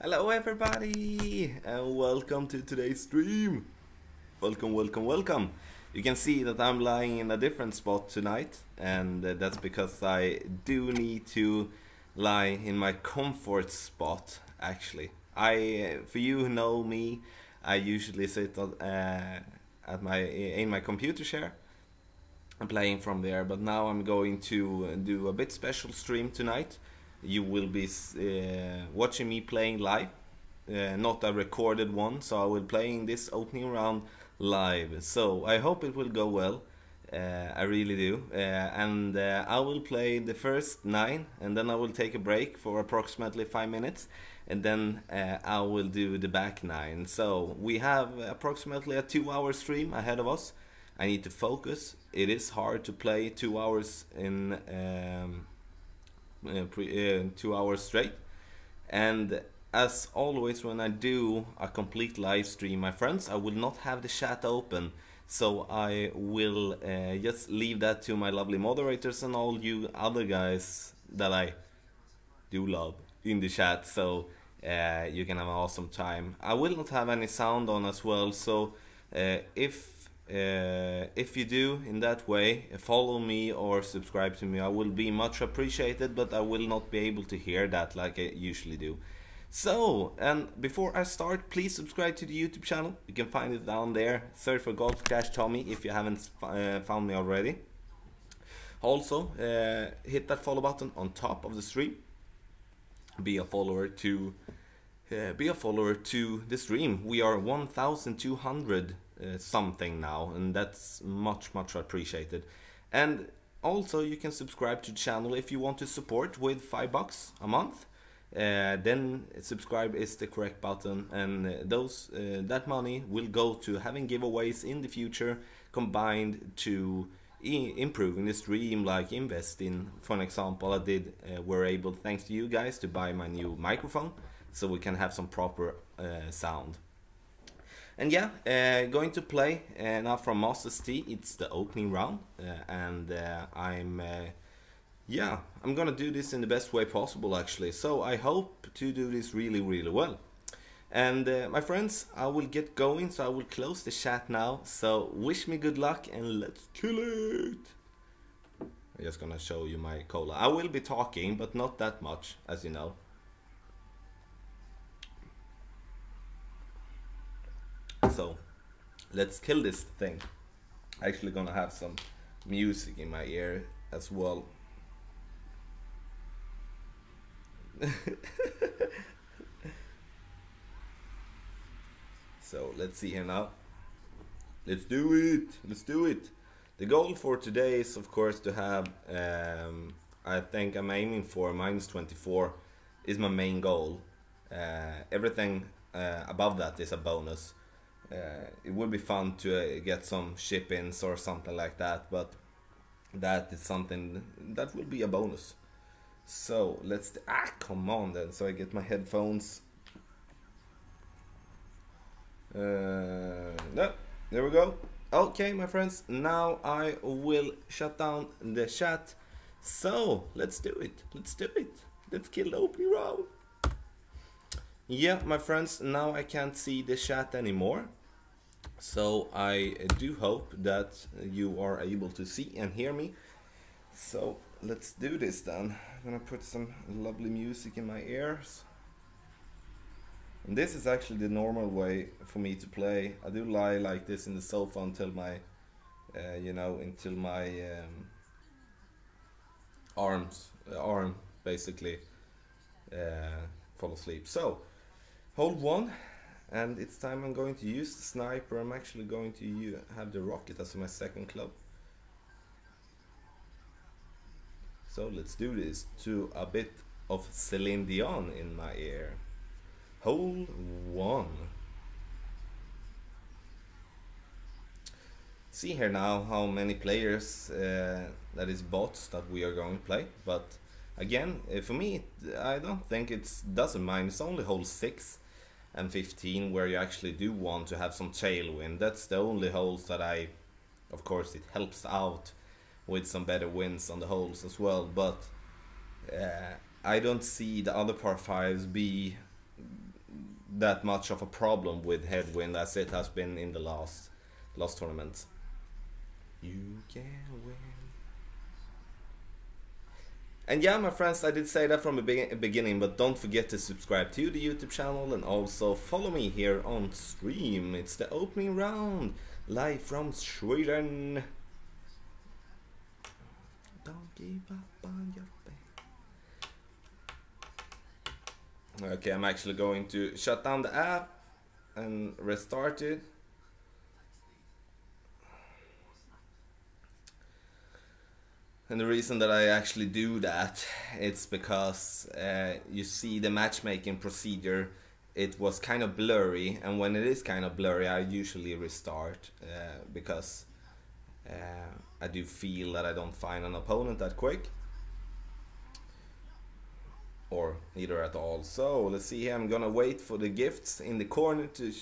Hello everybody and welcome to today's stream. Welcome. You can see that I'm lying in a different spot tonight, and that's because I do need to lie in my comfort spot actually. For you who know me, I usually sit in my computer chair. I'm playing from there, but now I'm going to do a bit special stream tonight. You will be watching me playing live, not a recorded one, so I will playing this opening round live. So I hope it will go well. I really do, and I will play the first 9, and then I will take a break for approximately 5 minutes, and then I will do the back 9. So we have approximately a 2-hour stream ahead of us. I need to focus. It is hard to play 2 hours in 2 hours straight, and as always when I do a complete live stream, my friends, I will not have the chat open, so I will just leave that to my lovely moderators and all you other guys that I do love in the chat, so you can have an awesome time. I will not have any sound on as well, so if you do in that way, follow me or subscribe to me, I will be much appreciated, but I will not be able to hear that like I usually do. So, and before I start, please subscribe to the YouTube channel. You can find it down there. Search for Golf Cash Tommy if you haven't found me already. Also, hit that follow button on top of the stream. Be a follower to the stream. We are 1,200 something now, and that's much appreciated. And also you can subscribe to the channel if you want to support with $5 a month. Then subscribe is the correct button, and that money will go to having giveaways in the future, combined to improving the stream, like investing. For an example, were able, thanks to you guys, to buy my new microphone so we can have some proper sound. And yeah, going to play now from Masters T. It's the opening round, and I'm gonna do this in the best way possible actually. So I hope to do this really well. And my friends, I will get going, so I will close the chat now. So wish me good luck and let's kill it. I'm just gonna show you my cola. I will be talking, but not that much, as you know. So let's kill this thing. Actually gonna have some music in my ear as well. So let's see here now. Let's do it. The goal for today is of course to have I think I'm aiming for -24 is my main goal. Everything above that is a bonus. It would be fun to get some ship-ins or something like that, but that is something that will be a bonus. So let's come on then, so I get my headphones. No, there we go. Okay, my friends, now I will shut down the chat. So let's do it. Let's kill the opening round. Yeah, my friends, now I can't see the chat anymore, so I do hope that you are able to see and hear me. So let's do this then. I'm gonna put some lovely music in my ears. And this is actually the normal way for me to play. I do lie like this in the sofa until my arm basically fall asleep. So hold 1, and it's time. I'm going to use the sniper. I'm actually going to have the rocket as my second club. So let's do this to a bit of Celine Dion in my ear. Hold 1. See here now how many players that is bots that we are going to play, but again, for me, I don't think doesn't mind. It's only hole 6 and 15 where you actually do want to have some tailwind. That's the only holes that of course it helps out with some better wins on the holes as well, but I don't see the other par 5s be that much of a problem with headwind as it has been in the last tournaments. You can win. And yeah, my friends, I did say that from the beginning, but don't forget to subscribe to the YouTube channel and also follow me here on stream. It's the opening round, live from Sweden. Don't give up on your faith. Okay, I'm actually going to shut down the app and restart it. And the reason that I actually do that, it's because you see the matchmaking procedure, it was kind of blurry, and when it is kind of blurry I usually restart because I do feel that I don't find an opponent that quick, or either at all. So let's see here, I'm gonna wait for the gifts in the corner to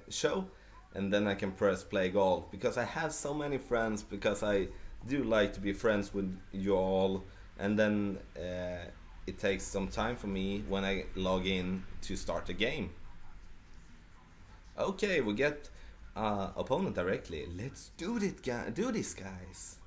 show, and then I can press play golf, because I have so many friends, because I do like to be friends with you all, and then it takes some time for me when I log in to start the game. Okay, we get opponent directly. Let's do this, guys.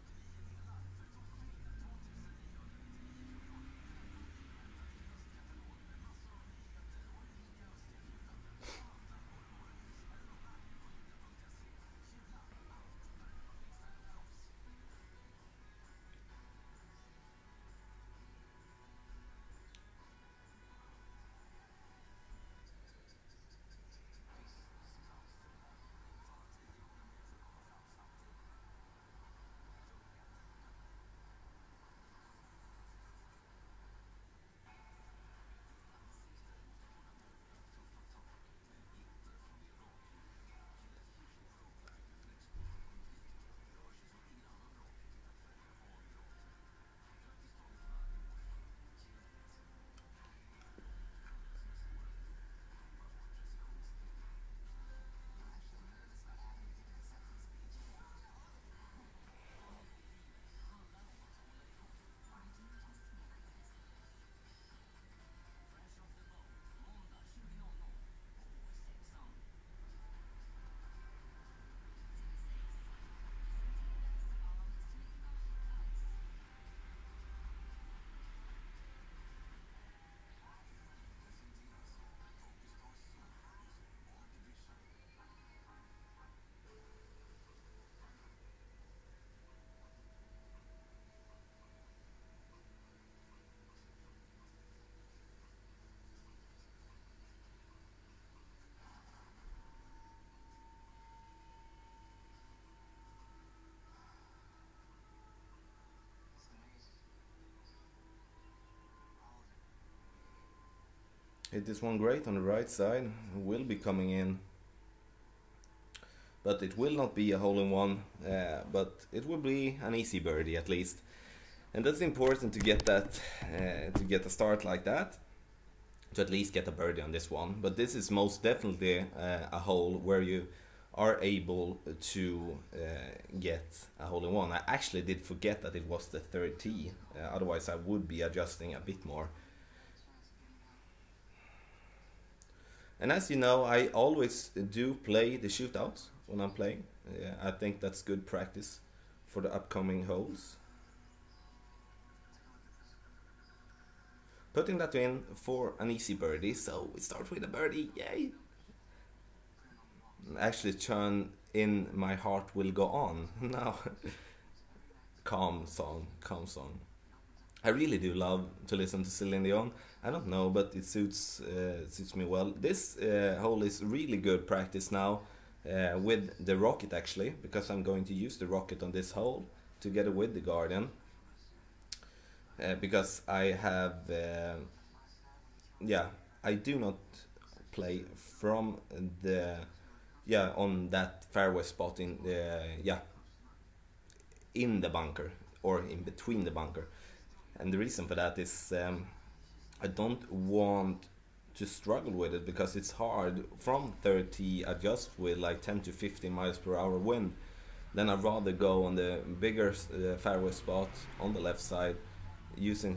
Hit this one great on the right side, will be coming in, but it will not be a hole-in-one, but it will be an easy birdie at least, and that's important to get that, to get a start like that, to at least get a birdie on this one. But this is most definitely a hole where you are able to get a hole-in-one. I actually did forget that it was the third tee, otherwise I would be adjusting a bit more. And as you know, I always do play the shootouts when I'm playing. I think that's good practice for the upcoming holes. Putting that in for an easy birdie, so we start with a birdie, yay! Actually turn in My Heart Will Go On. Now, calm song, calm song. I really do love to listen to Celine Dion. I don't know, but it suits me well. This hole is really good practice now with the rocket, actually, because I'm going to use the rocket on this hole together with the Guardian. Because I have, yeah, I do not play from the, on that fairway spot in the, in the bunker, or in between the bunker. And the reason for that is I don't want to struggle with it, because it's hard from 30 adjust with like 10 to 15 miles per hour wind. Then I'd rather go on the bigger fairway spot on the left side, using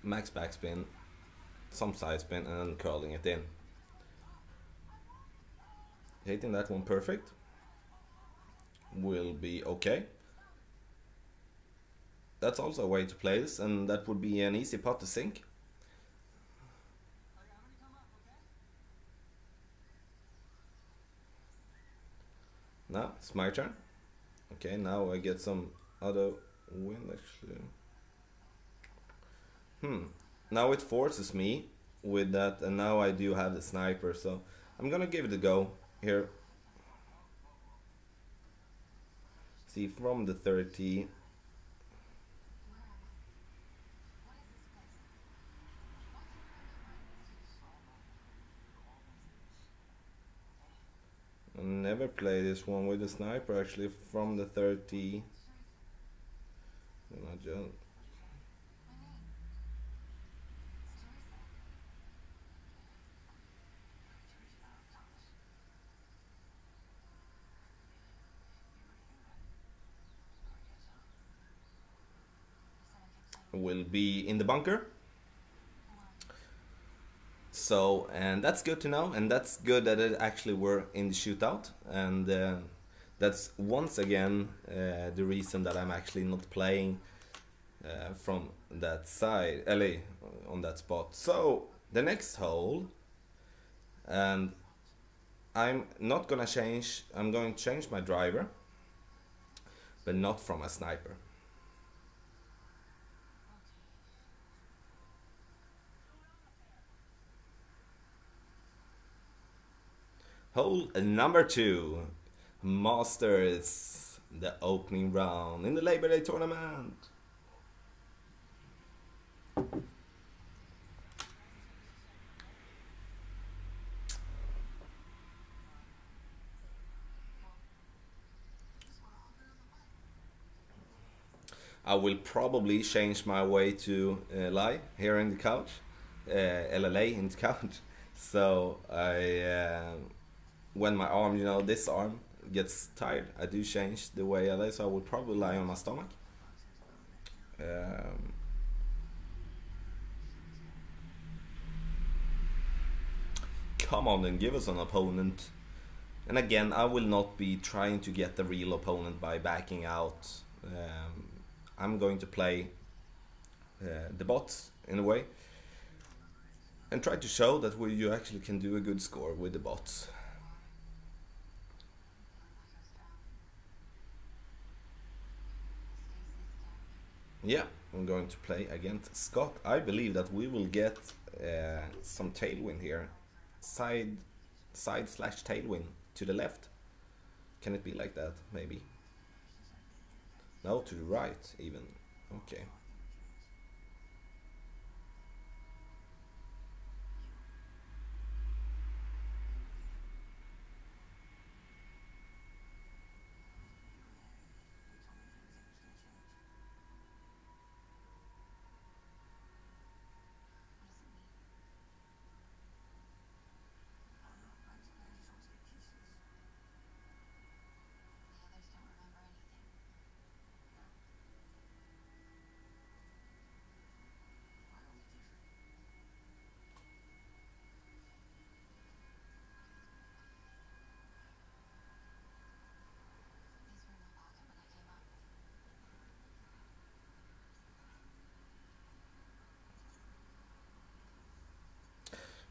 max backspin, some side spin and then curling it in. Hitting that one perfect will be okay. That's also a way to play this, and that would be an easy pot to sink. Now it's my turn. Okay, now I get some other wind actually. Now it forces me with that, and now I do have the sniper, so I'm gonna give it a go here. See, from the 30. I never play this one with the sniper actually, from the 30. And I just will be in the bunker. So, and that's good to know, and that's good that it actually were in the shootout, and that's once again the reason that I'm actually not playing from that side, LA, on that spot. So, the next hole, and I'm not gonna change, I'm going to change my driver, but not from a sniper. Hole number 2, Masters, the opening round in the Labor Day tournament. I will probably change my way to lie here in the couch, LLA in the couch. So when my arm, this arm gets tired, I do change the way I lay. So I will probably lie on my stomach. Come on and give us an opponent. And again, I will not be trying to get the real opponent by backing out. I'm going to play the bots in a way and try to show that you actually can do a good score with the bots. Yeah, I'm going to play against Scott. I believe that we will get some tailwind here. Side slash tailwind to the left. Can it be like that? Maybe. No, to the right even. Okay.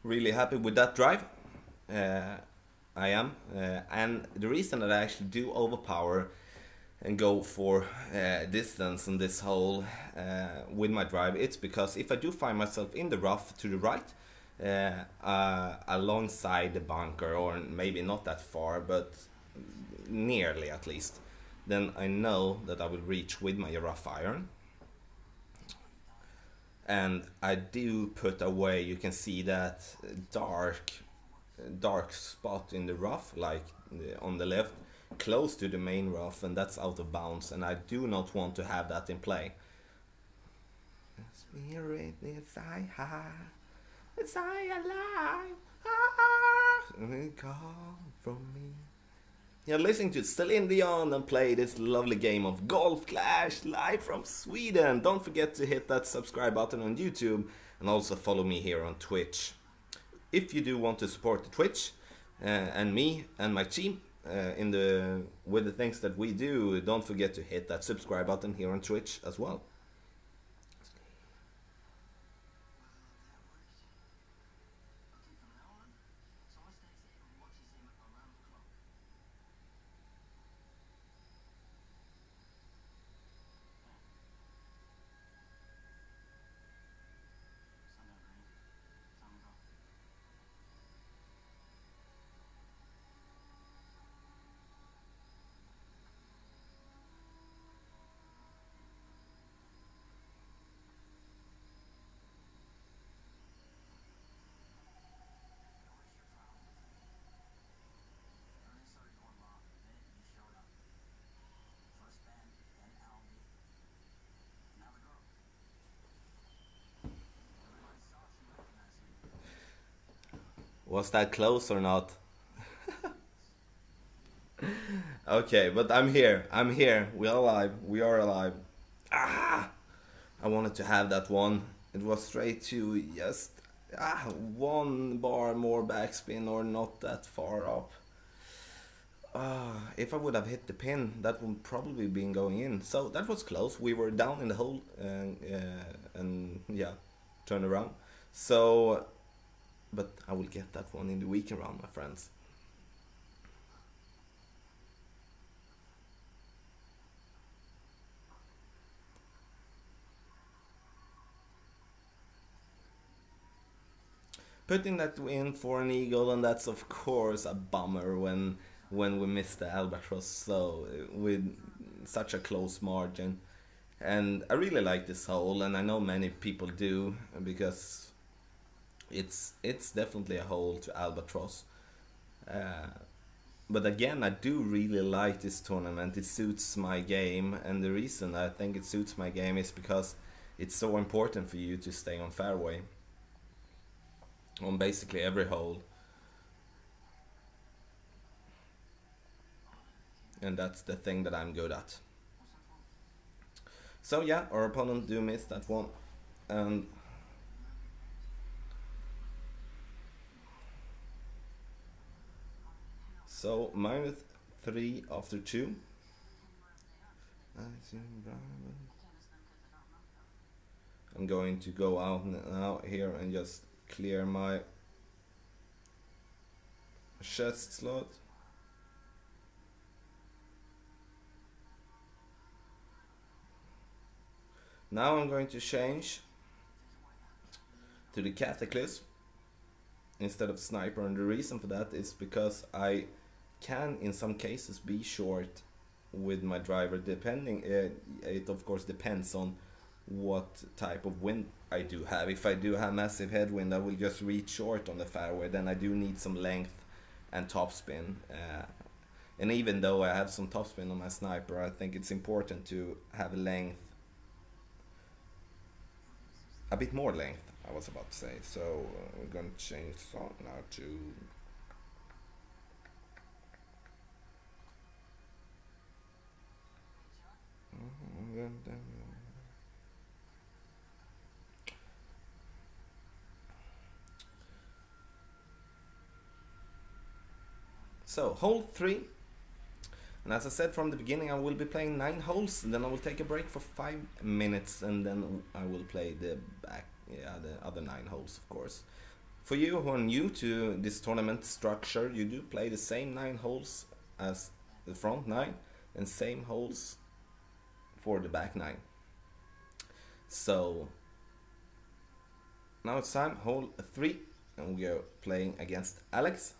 Really happy with that drive. I am, and the reason that I actually do overpower and go for distance on this hole with my drive, it's because if I do find myself in the rough to the right, alongside the bunker, or maybe not that far, but nearly at least, then I know that I will reach with my rough iron. And I do put away, you can see that dark spot in the rough, like on the left, close to the main rough, and that's out of bounds, and I do not want to have that in play. Spirit it's I alive, come from me. You're listening to Celine Dion and play this lovely game of Golf Clash live from Sweden. Don't forget to hit that subscribe button on YouTube and also follow me here on Twitch. If you do want to support the Twitch and me and my team with the things that we do, don't forget to hit that subscribe button here on Twitch as well. Was that close or not? Okay, but I'm here. I'm here. We are alive. We are alive. Ah! I wanted to have that one. It was straight to just one bar more backspin or not that far up. If I would have hit the pin, that would probably been going in. So that was close. We were down in the hole and yeah, turned around. So, but I will get that one in the weekend round, my friends. Putting that in for an eagle, and that's of course a bummer when we missed the albatross so with such a close margin. And I really like this hole, and I know many people do, because it's definitely a hole to albatross. But again, I do really like this tournament. It suits my game, and the reason I think it suits my game is because it's so important for you to stay on fairway on basically every hole. And that's the thing that I'm good at. So yeah, our opponent do miss that one. And so -3 after 2. I'm going to go out now here and just clear my chest slot. Now I'm going to change to the Cataclysm instead of Sniper, and the reason for that is because I can in some cases be short with my driver, depending it of course depends on what type of wind I do have. If I do have massive headwind, I will just reach short on the fairway. Then I do need some length and topspin. And even though I have some topspin on my Sniper, I think it's important to have length, a bit more length, I was about to say. So we're going to change song now to so hole 3, and as I said from the beginning, I will be playing 9 holes, and then I will take a break for 5 minutes, and then I will play the other 9 holes, of course. For you who are new to this tournament structure, you do play the same 9 holes as the front 9, and same holes for the back 9. So now it's time, hole 3, and we are playing against Alex.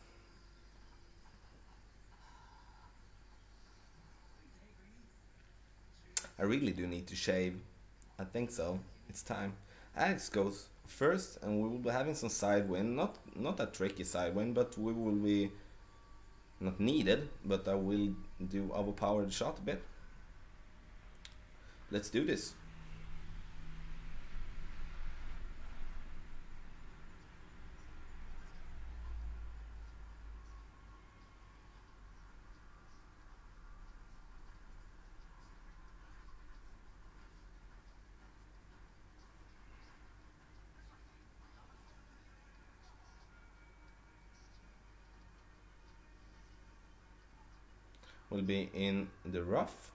I really do need to shave. I think so. It's time. Alex goes first, and we will be having some side wind. Not a tricky side wind, but we will be not needed. But I will do overpower the shot a bit. Let's do this. will be in the rough.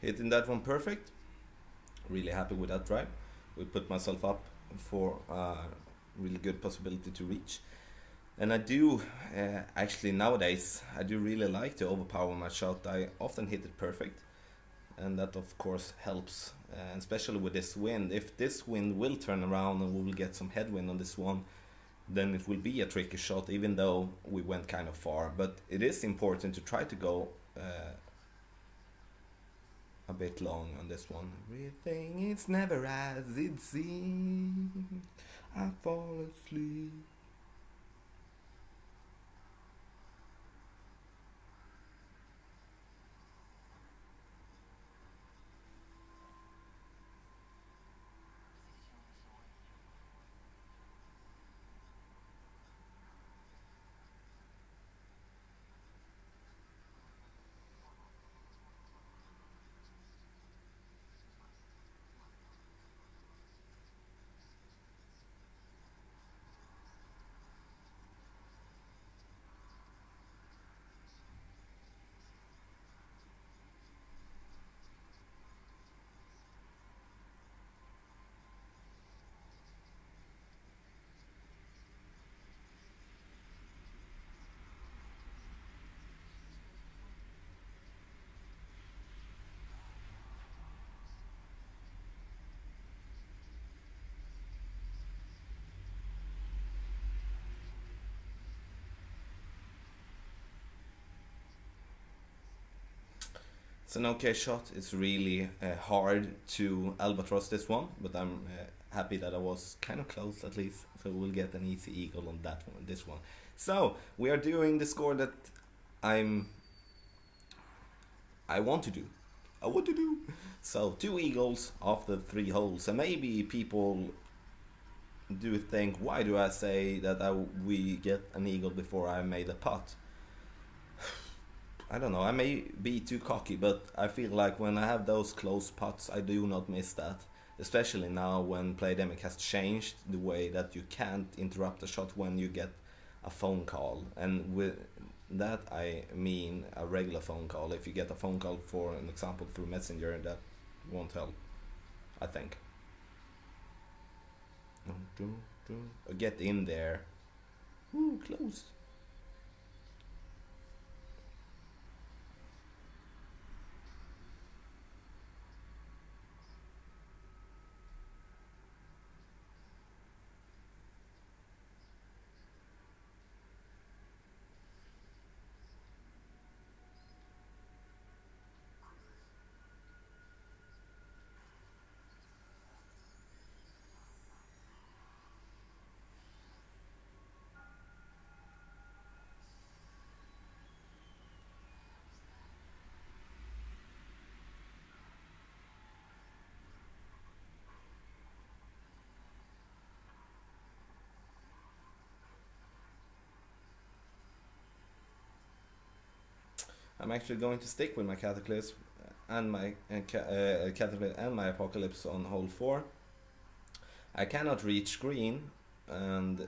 Hitting that one perfect. Really happy with that drive. We put myself up for a really good possibility to reach. And I do, actually nowadays, I do really like to overpower my shot. I often hit it perfect. And that of course helps, especially with this wind. If this wind will turn around and we will get some headwind on this one, then it will be a tricky shot, even though we went kind of far. But it is important to try to go a bit long on this one. Everything is never as it seems. I fall asleep. It's an okay shot. It's really hard to albatross this one, but I'm happy that I was kind of close at least. So we'll get an easy eagle on that one, this one. So we are doing the score that I want to do. I want to do. So 2 eagles after 3 holes, and maybe people do think, why do I say that we get an eagle before I made a putt? I don't know, I may be too cocky, but I feel like when I have those close putts, I do not miss that. Especially now when Playdemic has changed the way that you can't interrupt a shot when you get a phone call. And with that I mean a regular phone call. If you get a phone call, for an example, through Messenger, that won't help, I think. Get in there. Ooh, close. I'm actually going to stick with my Cataclysm and my Cataclysm and my Apocalypse on hole 4. I cannot reach green, and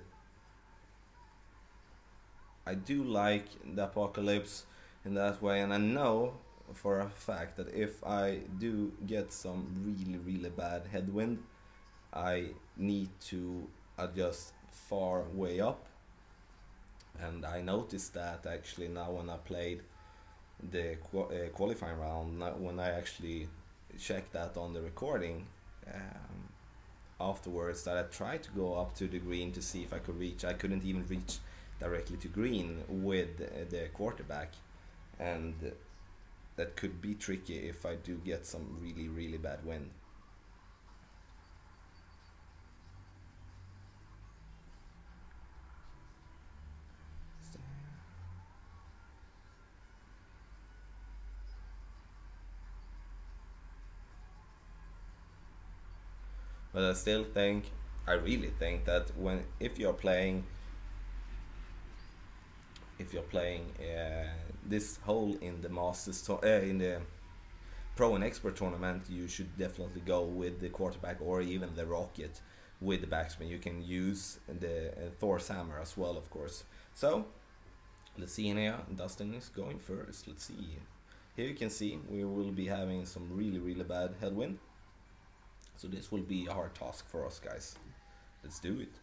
I do like the Apocalypse in that way, and I know for a fact that if I do get some really bad headwind, I need to adjust far way up. And I noticed that actually now when I played the qualifying round, when I actually checked that on the recording afterwards, that I tried to go up to the green to see if I could reach. I couldn't even reach directly to green with the quarterback, and that could be tricky if I do get some really, really bad wind. But I still think, I really think that if you're playing this hole in the in the Pro and Expert tournament, you should definitely go with the quarterback or even the rocket with the backspin. You can use the Thor's hammer as well, of course. So let's see here. Dustin is going first. Let's see. Here you can see we will be having some really, really bad headwind. So this will be a hard task for us, guys. Let's do it.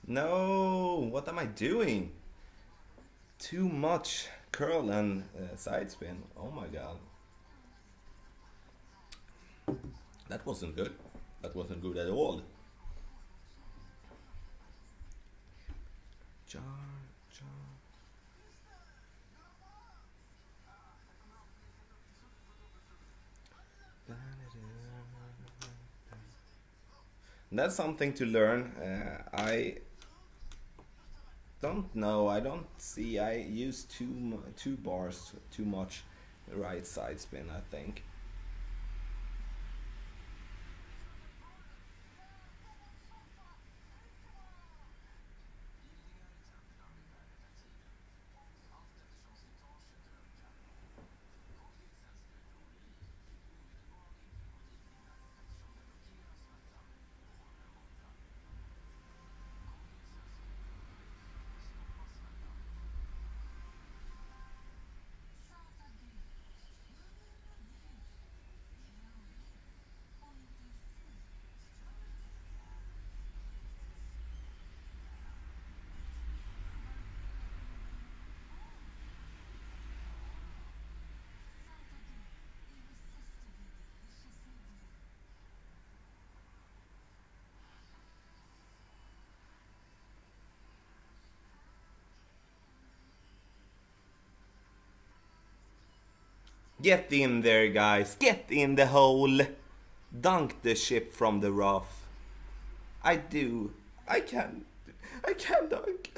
No, what am I doing? Too much curl and side spin. Oh my god. That wasn't good. That wasn't good at all. Jar, jar. That's something to learn. I don't know. I don't see. I use two bars too much right side spin, I think. Get in there, guys. Get in the hole. Dunk the ship from the rough. I do. I can. I can dunk.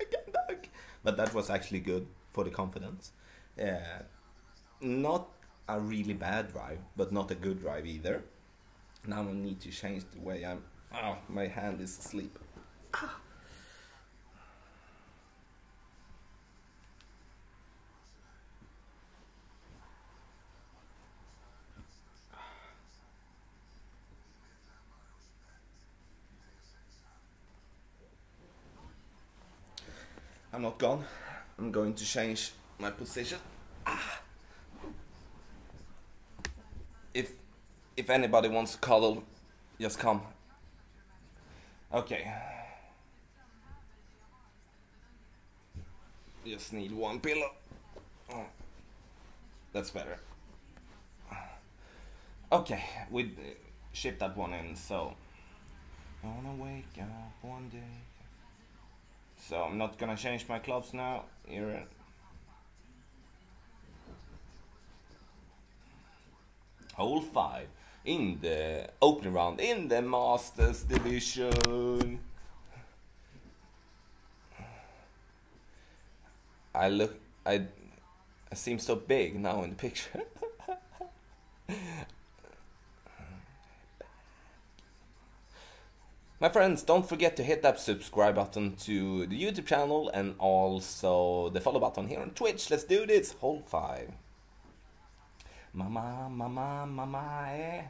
I can dunk. But that was actually good for the confidence. Not a really bad drive, but not a good drive either. Now I need to change the way I'm. Oh, my hand is asleep. I'm not gone. I'm going to change my position. If anybody wants to cuddle, just come. Okay. Just need one pillow. That's better. Okay, we shipped that one in, so I wanna wake up one day. So I'm not gonna change my clubs now. Here. Hole 5 in the opening round in the Masters division. I seem so big now in the picture. My friends, don't forget to hit that subscribe button to the YouTube channel and also the follow button here on Twitch. Let's do this. Hole 5. Mama, mama, mama, eh.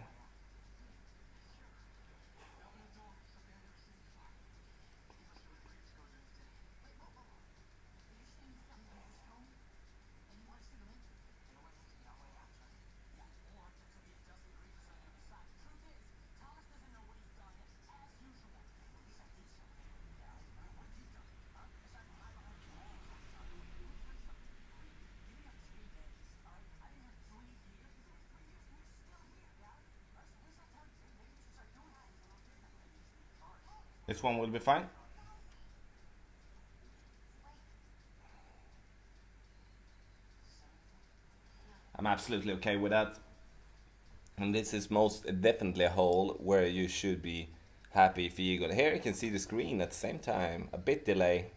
This one will be fine. I'm absolutely okay with that. And this is most definitely a hole where you should be happy if you got here. You can see the screen at the same time. A bit delay.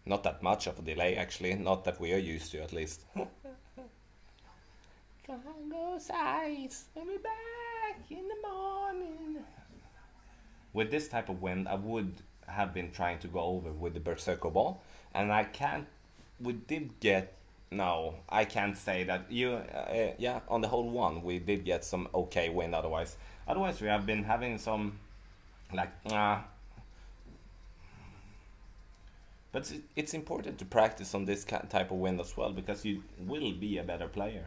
Not that much of a delay actually. Not that we are used to at least. Congo's eyes. I'll be back in the morning. With this type of wind, I would have been trying to go over with the Berserker ball, and I can't. We did get. No, I can't say that. Yeah, on the whole one, we did get some okay wind. Otherwise, we have been having some, like, But it's important to practice on this type of wind as well, because you will be a better player.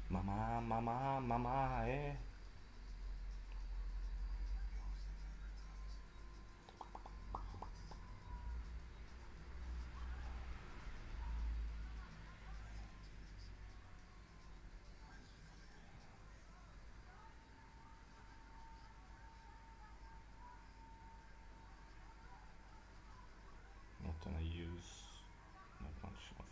Mama, mama, mama, eh. Not gonna use that much of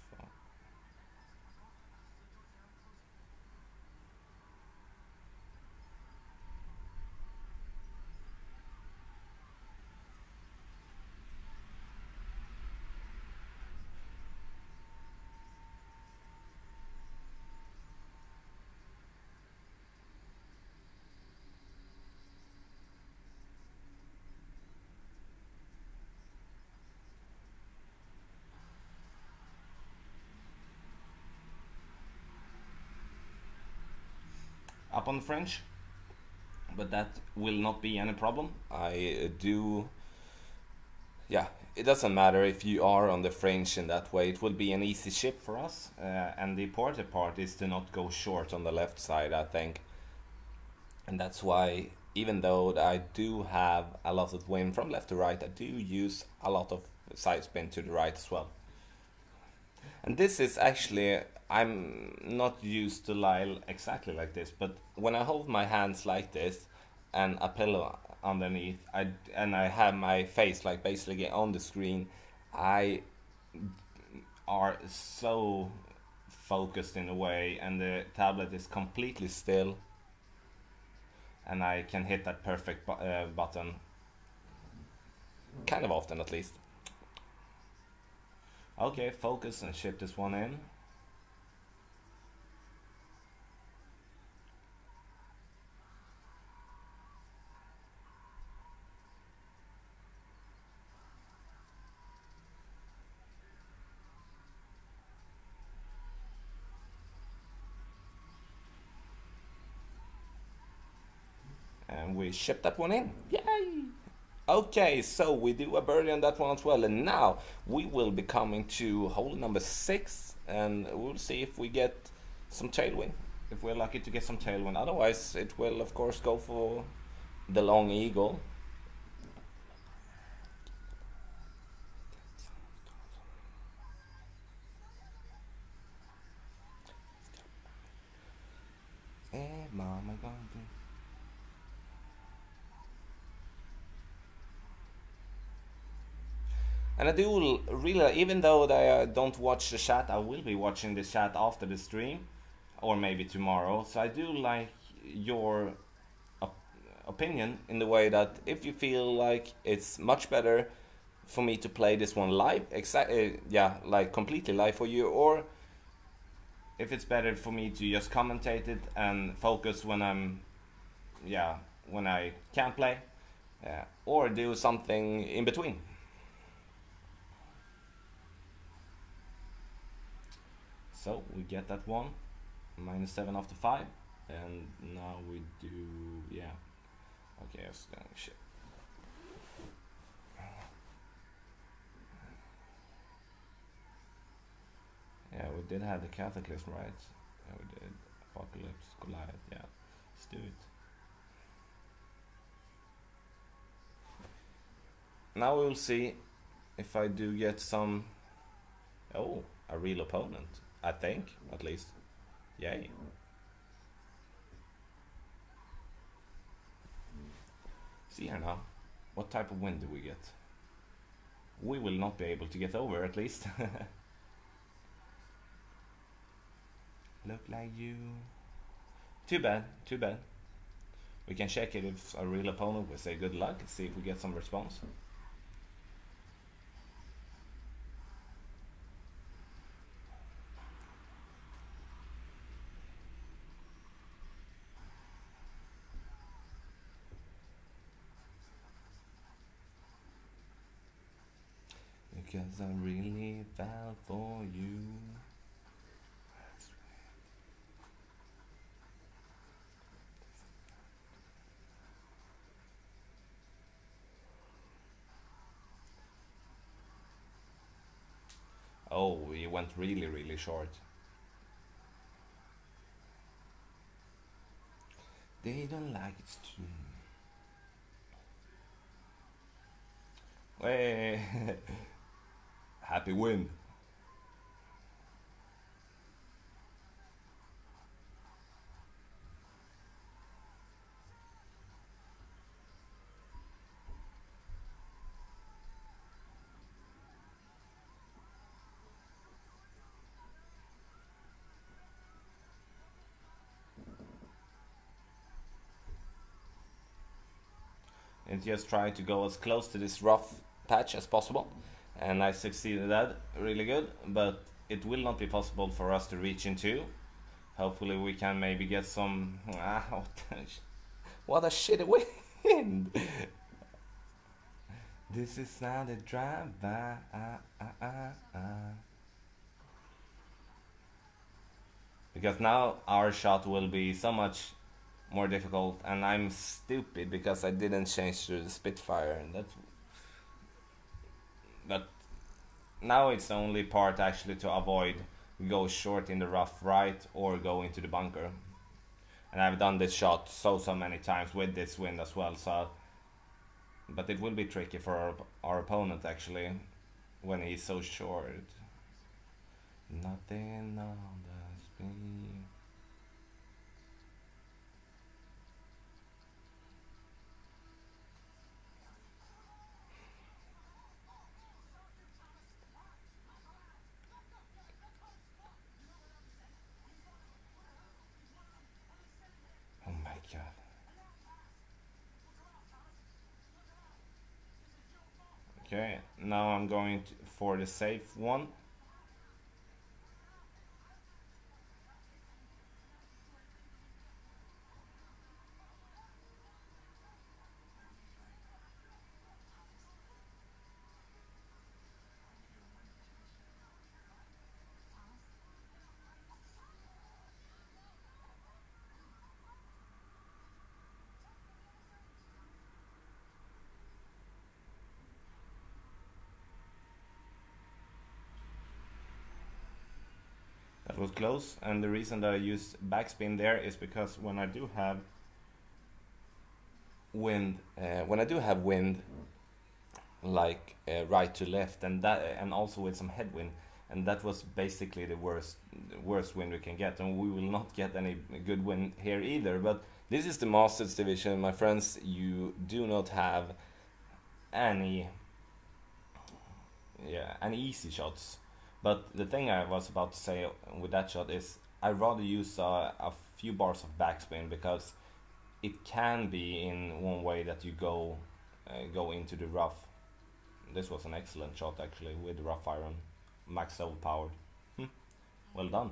up on the French, but that will not be any problem. I do. Yeah, it doesn't matter if you are on the French in that way. It will be an easy ship for us, and the important part is to not go short on the left side, I think. And that's why, even though I do have a lot of wind from left to right, I do use a lot of side spin to the right as well. And this is actually, I'm not used to Lyle exactly like this, but when I hold my hands like this and a pillow underneath, and I have my face like basically on the screen, I are so focused in a way, and the tablet is completely still, and I can hit that perfect button kind of often at least. Okay, focus and ship this one in. And we ship that one in. Yay! Okay, so we do a birdie on that one as well, and now we will be coming to hole number 6, and we'll see if we get some tailwind. If we're lucky to get some tailwind, otherwise it will of course go for the long eagle. And I do really, even though I don't watch the chat, I will be watching the chat after the stream, or maybe tomorrow. So I do like your op- opinion in the way that if you feel like it's much better for me to play this one live, yeah, like completely live for you, or if it's better for me to just commentate it and focus when yeah, when I can't play, or do something in between. So we get that one, -7 after 5, and now we do, yeah, okay, I was going shit. Yeah, we did have the Cataclysm, right? Yeah, we did. Apocalypse, Goliath, yeah, let's do it. Now we'll see if I do get some, oh, a real opponent, I think, at least. Yay. See here now. What type of win do we get? We will not be able to get over, at least. Look like you. Too bad, too bad. We can check it if a real opponent will say good luck and see if we get some response. Because I really fell for you. Oh, we went really, really short. They don't like it too. Hey, happy win. And just try to go as close to this rough patch as possible. And I succeeded that really good, but it will not be possible for us to reach into. Hopefully we can maybe get some... what a shitty wind! This is not a drive-by. Because now our shot will be so much more difficult, and I'm stupid because I didn't change to the Spitfire, and that's... But now it's the only part actually to avoid go short in the rough right or go into the bunker. And I've done this shot so many times with this wind as well, so... But it will be tricky for our opponent actually, when he's so short. Nothing on the screen. Oh my god. Okay, now I'm going for the safe one. That was close, and the reason that I used backspin there is because when I do have wind, like right to left, and also with some headwind, and that was basically the worst wind we can get, and we will not get any good wind here either. But this is the Masters division, my friends. You do not have any Yeah, and easy shots. But the thing I was about to say with that shot is I'd rather use a few bars of backspin because it can be in one way that you go into the rough. This was an excellent shot actually with rough iron, max overpowered. Well done.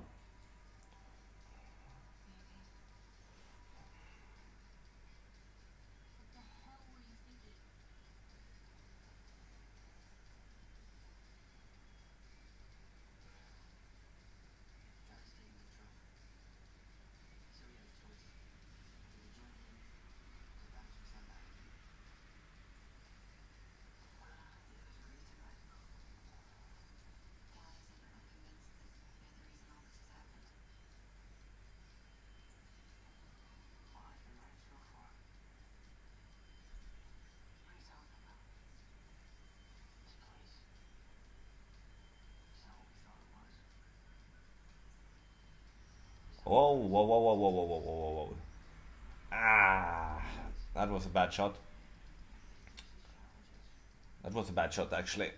Whoa, whoa, whoa, whoa, whoa, whoa, whoa, whoa, whoa. Ah, that was a bad shot. That was a bad shot actually.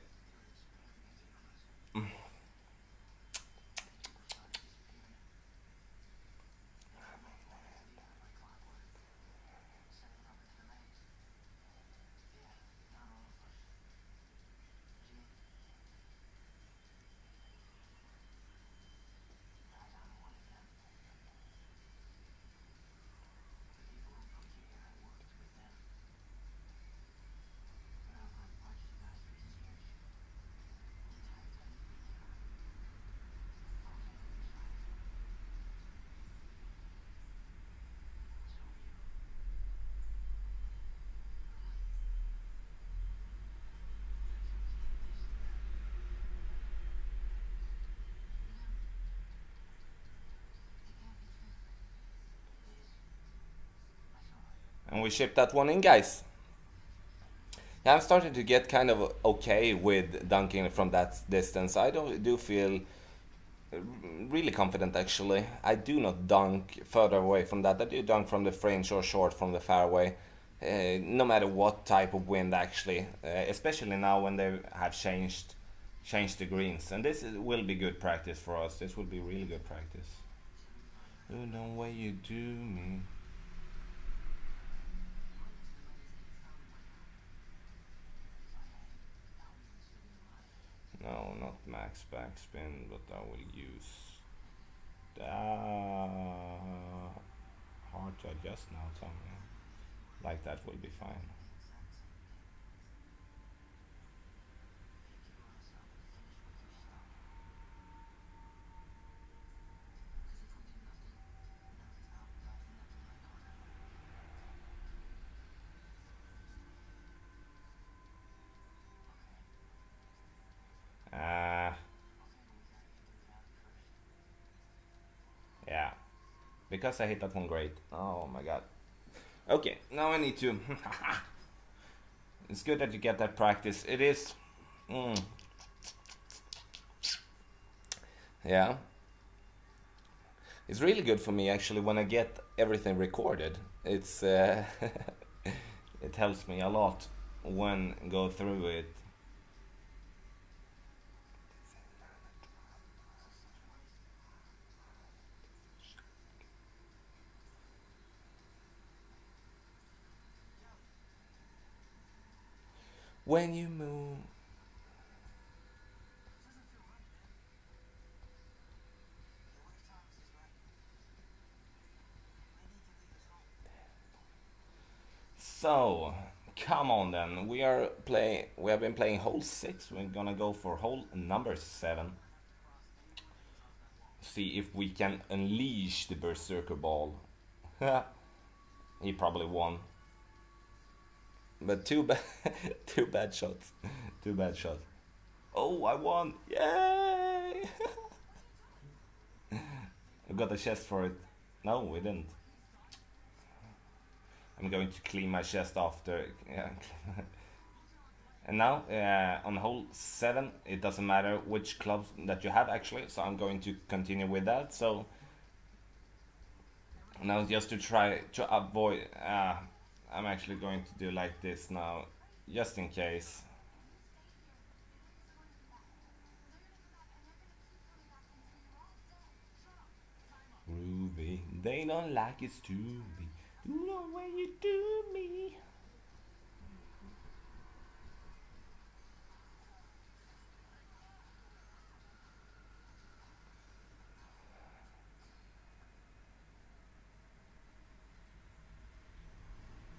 And we shipped that one in, guys. Yeah, I'm starting to get kind of okay with dunking from that distance. I do feel really confident actually. I do not dunk further away from that. I do dunk from the fringe or short from the fairway. No matter what type of wind actually, especially now when they have changed the greens, and will be good practice for us. This will be really good practice. Oh, no way you do me. No, not max backspin, but I will use hard to adjust now, Tommy. Like that will be fine. Ah, yeah, because I hit that one great. Oh my god. Okay, now I need to. It's good that you get that practice. It is. Mm, yeah. It's really good for me actually when I get everything recorded. It's it helps me a lot when go through it. When you move. So, come on then. We have been playing hole 6. We're gonna go for hole number 7. See if we can unleash the berserker ball. He probably won. But too bad two bad shots. Two bad shots. Oh, I won. Yay! We got a chest for it. No, we didn't. I'm going to clean my chest after. Yeah. And now on hole 7, it doesn't matter which clubs that you have actually, so I'm going to continue with that. So now just to try to avoid, I'm actually going to do like this now, just in case. They don't like it's to be. Do the way you do me.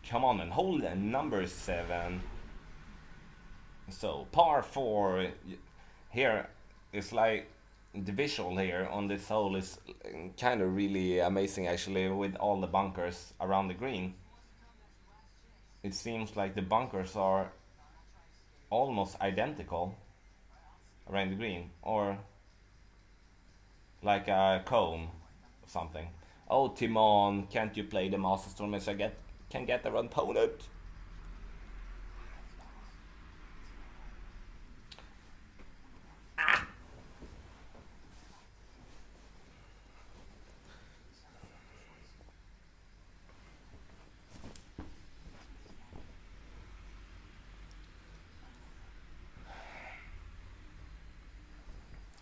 Come on and hold the number 7. So par 4 here is like the visual here on this hole is kind of really amazing actually with all the bunkers around the green. It seems like the bunkers are almost identical around the green or like a comb or something. Oh Timon, can't you play the Master Storm as I can get the opponent?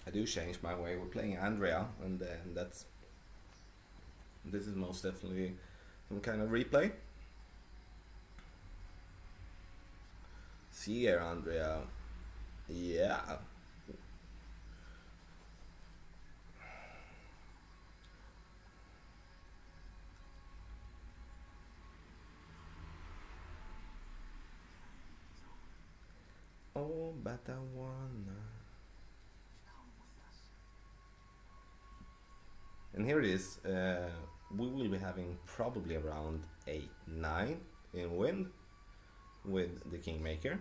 I do change my way. We're playing Andrea, and this is most definitely some kind of replay. See here, Andrea. Yeah. Oh, but I wanna. And here it is. We will be having probably around 8, 9 in wind with the Kingmaker.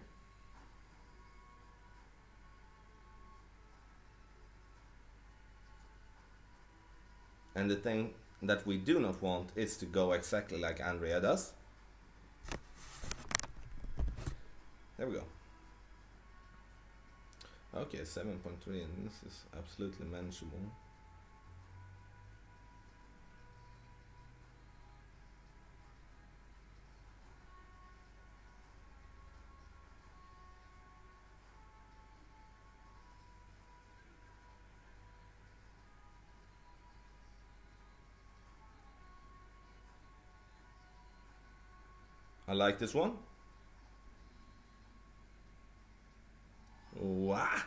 And the thing that we do not want is to go exactly like Andrea does. There we go. Okay, 7.3, and this is absolutely manageable. I like this one. Wow,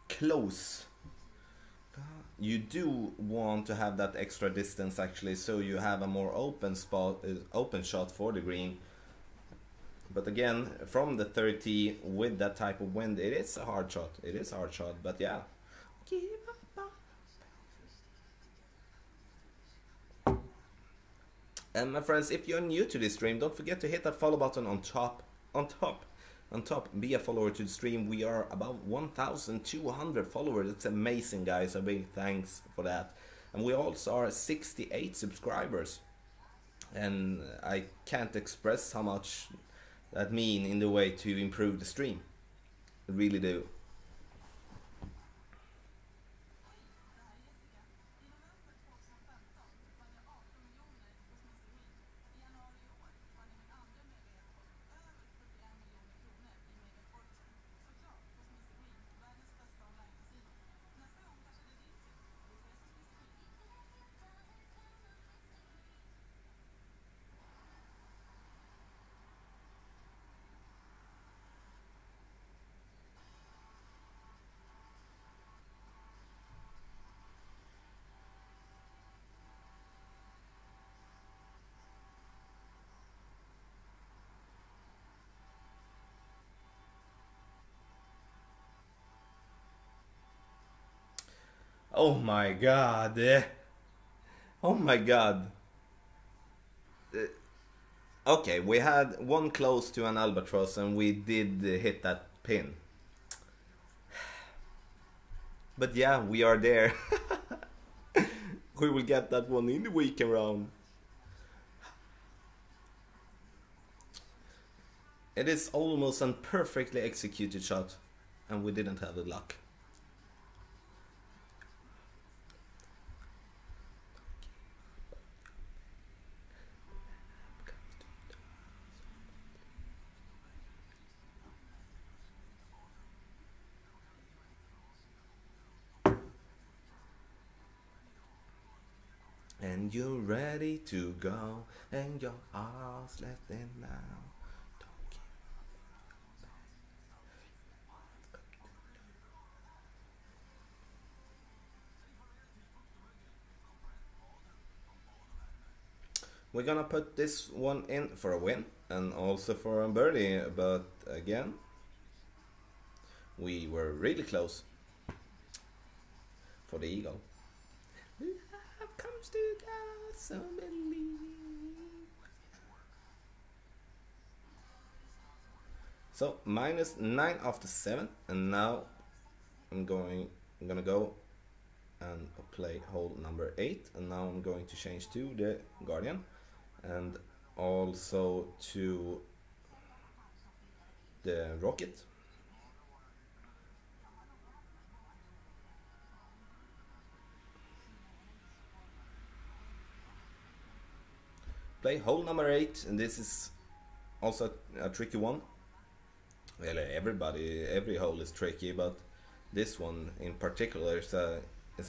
close. You do want to have that extra distance actually, so you have a more open spot, open shot for the green. But again, from the 30 with that type of wind, it is a hard shot. It is a hard shot, but yeah. And my friends, if you're new to this stream, don't forget to hit that follow button on top. Be a follower to the stream. We are about 1,200 followers. It's amazing, guys. A big thanks for that. And we also are 68 subscribers. And I can't express how much that mean in the way to improve the stream. I really do. Oh my god. Oh my god. Okay, we had one close to an albatross and we did hit that pin. But yeah, we are there. We will get that one in the weekend round. It is almost a perfectly executed shot, and we didn't have the luck. And you're ready to go, and your arms left in now. Don't give We're gonna put this one in for a win and also for a birdie, but again, we were really close for the eagle. Love comes to God, so believe. So -9 after 7, and now I'm gonna go and play hole number 8, and now I'm going to change to the Guardian and also to the Rocket. Play hole number 8, and this is also a tricky one. Well, every hole is tricky, but this one in particular is a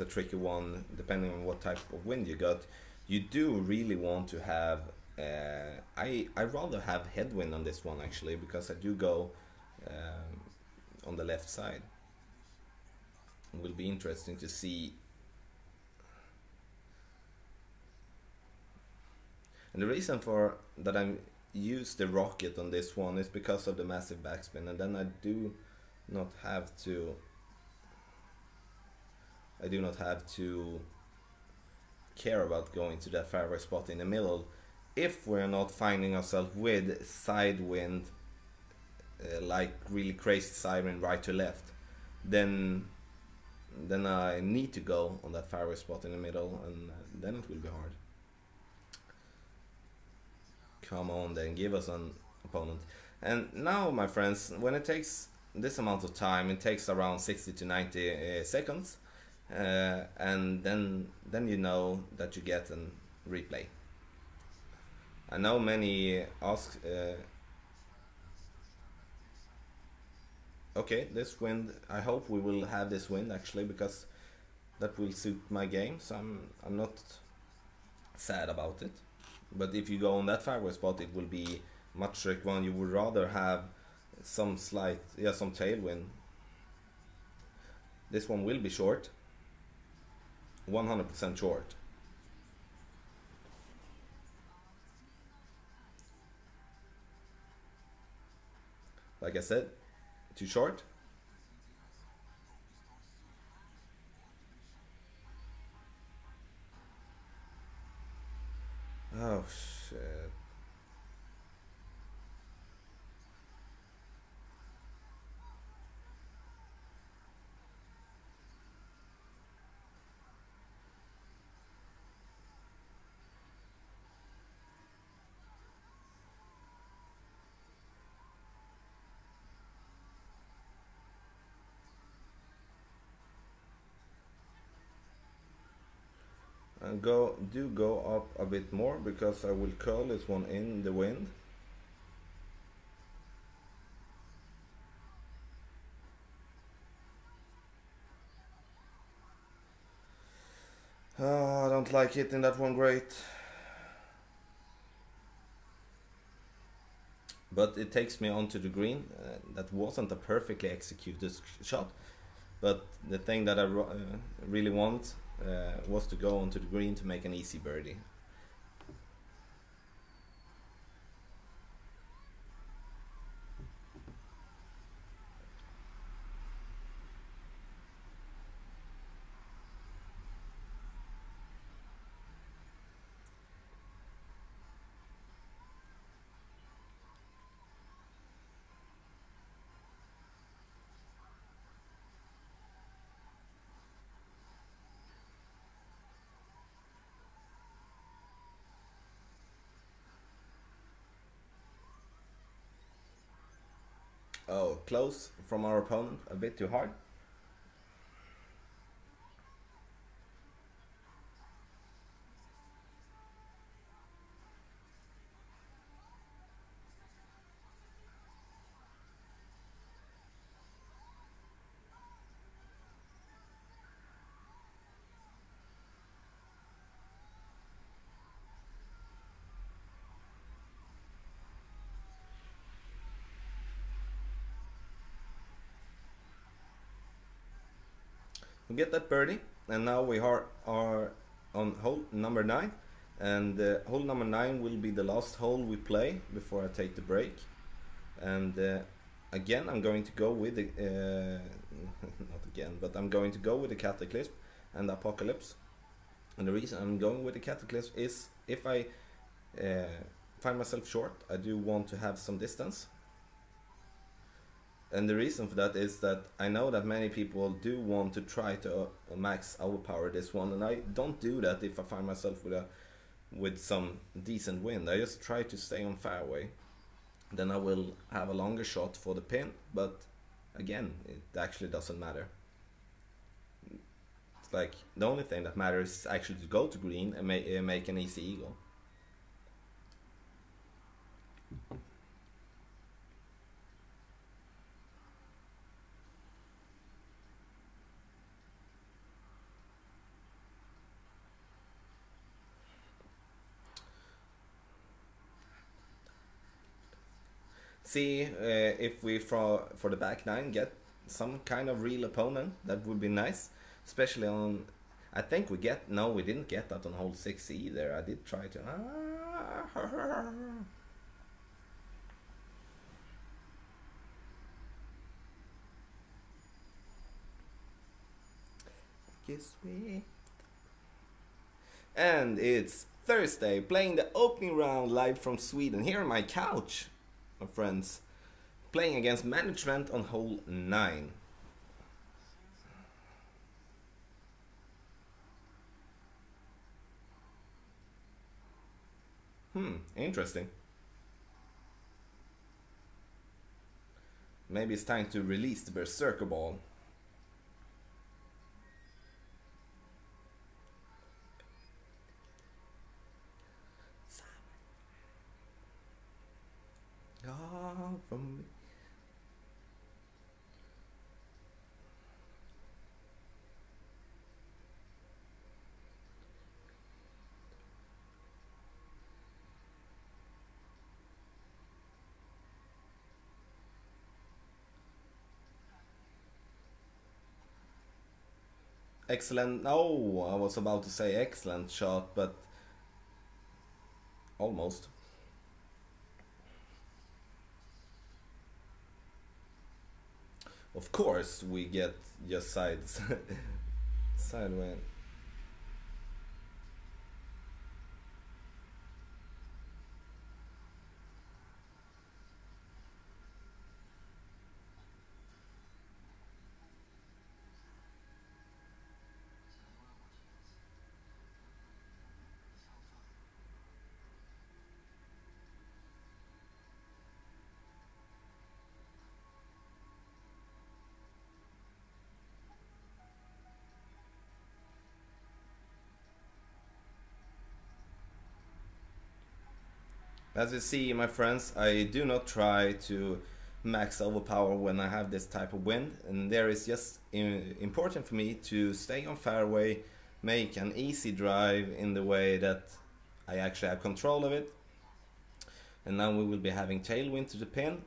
tricky one depending on what type of wind you got. You do really want to have I rather have headwind on this one actually, because I do go on the left side. It will be interesting to see. And the reason for that I use the Rocket on this one is because of the massive backspin, and then I do not have to care about going to that fairway spot in the middle if we're not finding ourselves with side wind, like really crazy side wind right to left. Then I need to go on that fairway spot in the middle, and then it will be hard. Come on then, give us an opponent. And now, my friends, when it takes this amount of time, it takes around 60 to 90 seconds, and then you know that you get a replay. I know many ask, okay, this wind, I hope we will have this wind actually, because that will suit my game, so I'm not sad about it. But if you go on that fairway spot, it will be much trick one. You would rather have some tailwind. This one will be short, 100% short. Like I said, too short. Oh shit. And go up a bit more, because I will curl this one in the wind. Oh, I don't like hitting that one great. But it takes me onto the green. That wasn't a perfectly executed shot, but the thing that I really want was to go onto the green to make an easy birdie. Oh, close from our opponent, a bit too hard. We get that birdie, and now we are on hole number 9, and hole number 9 will be the last hole we play before I take the break. And again, I'm going to go with the not again, but I'm going to go with the Cataclysm and the Apocalypse. And the reason I'm going with the Cataclysm is if I find myself short, I do want to have some distance. And the reason for that is that I know that many people do want to try to max overpower this one, and I don't do that if I find myself with some decent wind. I just try to stay on fairway. Then I will have a longer shot for the pin, but again, it actually doesn't matter. It's like the only thing that matters is actually to go to green and make an easy eagle. See if we for the back 9 get some kind of real opponent. That would be nice, especially on, I think we get, no, we didn't get that on hole 6 either. I did try to kiss me. And it's Thursday, playing the opening round live from Sweden here on my couch, my friends, playing against Management on hole 9. Interesting. Maybe it's time to release the Berserker Ball. From me. Excellent. No, I was about to say excellent shot, but almost. Of course, we get just sideways. As you see, my friends, I do not try to max overpower when I have this type of wind, and there is just important for me to stay on fairway, make an easy drive in the way that I actually have control of it. And now we will be having tailwind to the pin.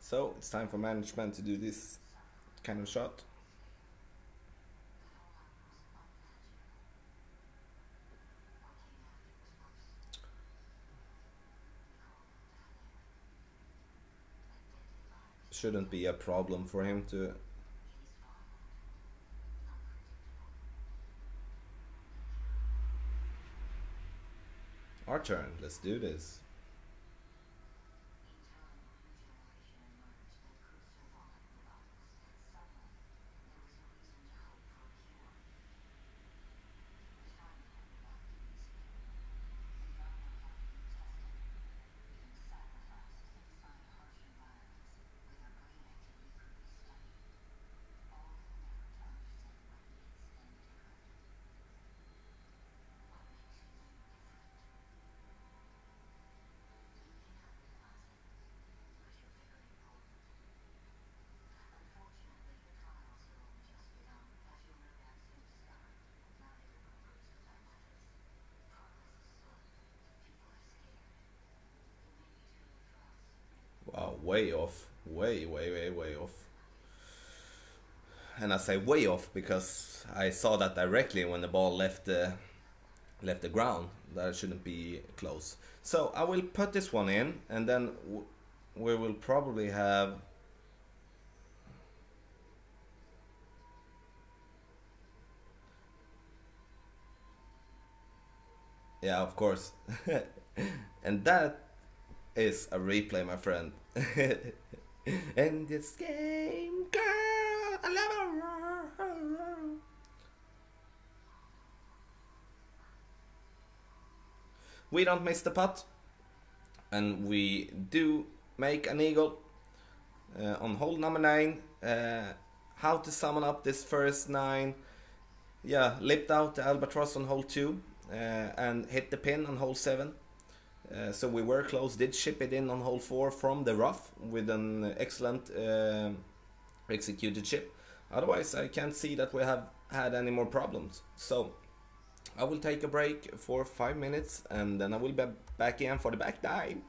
So it's time for Management to do this kind of shot. Shouldn't be a problem for him to... Our turn, let's do this. way off, way off. And I say way off because I saw that directly when the ball left the ground, that it shouldn't be close. So I will put this one in, and then we will probably have yeah, of course. And that is a replay, my friend. And this game, girl, I love her. We don't miss the putt, and we do make an eagle on hole number 9. How to summon up this first 9? Yeah, lipped out the albatross on hole 2 and hit the pin on hole 7. So we were close, did chip it in on hole 4 from the rough with an excellent executed chip. Otherwise, I can't see that we have had any more problems. So I will take a break for 5 minutes, and then I will be back in for the back 9.